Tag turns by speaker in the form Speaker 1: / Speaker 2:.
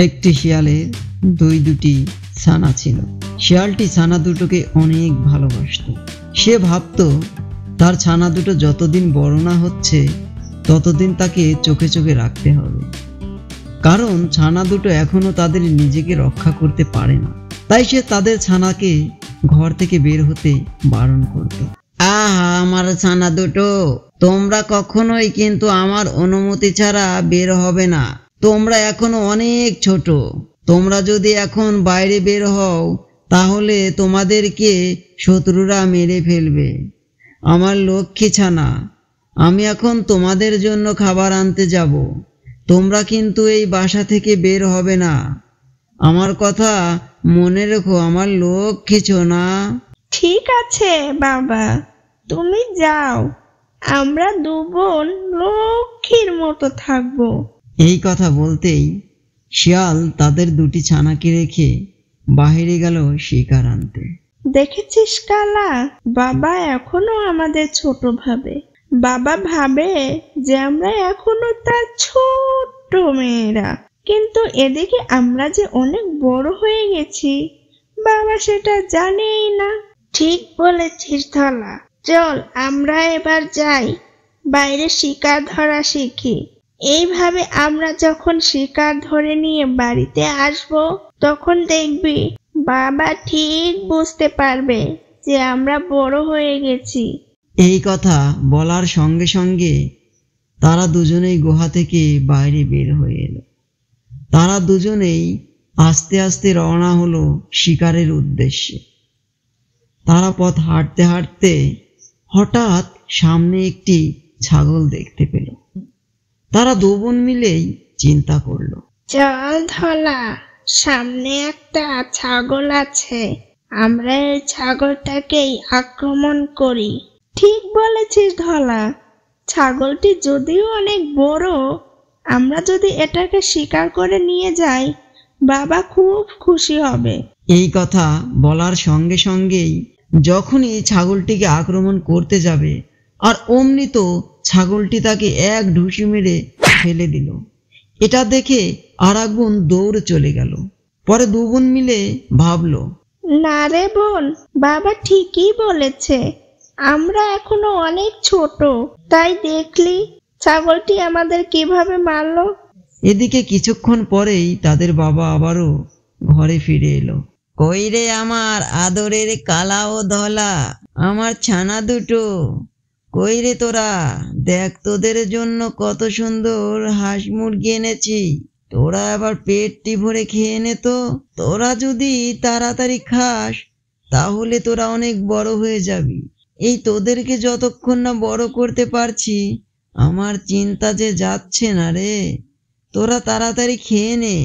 Speaker 1: একটি শিয়ালের দুটি ছানা ছিল। শিয়ালটি ছানা দুটোকে অনেক ভালোবাসতো। সে ভাবতো তার ছানা দুটো যতদিন বড় না হচ্ছে ততদিন তাকে চোখে চোখে রাখতে হবে, কারণ ছানা দুটো এখনো তাদের নিজেকে রক্ষা করতে পারে না। তাই সে তাদের ছানাকে ঘর থেকে বের হতে বারণ করত। আহা, আমার ছানা দুটো, তোমরা কখনোই কিন্তু আমার অনুমতি ছাড়া বের হবে না। তোমরা এখনো অনেক ছোট। তোমরা যদি এখন বাইরে বের হও তাহলে তোমাদেরকে শত্রুরা মেরে ফেলবে। আমার লক্ষ্মী ছানা, আমি এখন তোমাদের জন্য খাবার আনতে যাব। তোমরা কিন্তু এই বাসা থেকে বের হবে না। আমার কথা মনে রেখো, আমার লক্ষ্মী ছোনা।
Speaker 2: ঠিক আছে বাবা, তুমি যাও, আমরা দু বোন লক্ষ্মীর মতো থাকবো।
Speaker 1: এই কথা বলতেই শিয়াল তাদের দুটি ছানাকে রেখে বাহিরে গেল শিকার আনতে।
Speaker 2: দেখেছিস কালা, বাবা এখনো আমাদের ছোট ভাবে। বাবা ভাবে যে আমরা এখনো তার ছোট্ট মেয়েরা, কিন্তু এদিকে আমরা যে অনেক বড় হয়ে গেছি বাবা সেটা জানেই না। ঠিক বলেছিস ধলা, চল আমরা এবার যাই, বাইরে শিকার ধরা শিখি। এইভাবে আমরা যখন শিকার ধরে নিয়ে বাড়িতে আসবো তখন দেখবি বাবা ঠিক বুঝতে পারবে যে আমরা বড় হয়ে গেছি।
Speaker 1: এই কথা বলার সঙ্গে সঙ্গে তারা দুজনেই গুহা থেকে বাইরে বের হয়ে এলো। তারা দুজনেই আস্তে আস্তে রওনা হলো শিকারের উদ্দেশ্যে। তারা পথ হাঁটতে হাঁটতে হঠাৎ সামনে একটি ছাগল দেখতে পেল। তারা দু বোন মিলেই চিন্তা করলো,
Speaker 2: চল ধলা, সামনে একটা ছাগল আছে, আমরা এই ছাগলটাকেই আক্রমণ করি। ঠিক বলেছিস ধলা, ছাগলটি যদিও অনেক বড়, আমরা যদি এটাকে শিকার করে নিয়ে যাই বাবা খুব খুশি হবে।
Speaker 1: এই কথা বলার সঙ্গে সঙ্গেই যখনই ছাগলটিকে আক্রমণ করতে যাবে আর অমনি তো ছাগলটি তাকে এক ঢুসি মেরে ফেলে দিল। এটা দেখে আর এক বোন দৌড়ে চলে গেল। পরে দু বোন মিলে ভাবলো,
Speaker 2: না রে বোন, বাবা ঠিকই বলেছে, আমরা এখনো অনেক ছোট, তাই দেখলি ছাগলটি আমাদের কিভাবে মারলো।
Speaker 1: এদিকে কিছুক্ষণ পরেই তাদের বাবা আবারও ঘরে ফিরে এলো। কই রে আমার আদরের কালা ও ধলা, আমার ছানা দুটো, কই রে তোরা? দেখ, তোদের জন্য কত সুন্দর হাঁস মুরগি এনেছি, তোরা আবার পেটটি ভরে খেয়ে নে তো। তোরা যদি তাড়াতাড়ি খাস তাহলে তোরা অনেক বড় হয়ে যাবি। এই তোদেরকে যতক্ষণ না বড় করতে পারছি আমার চিন্তা যে যাচ্ছে না রে। তোরা তাড়াতাড়ি খেয়ে নে।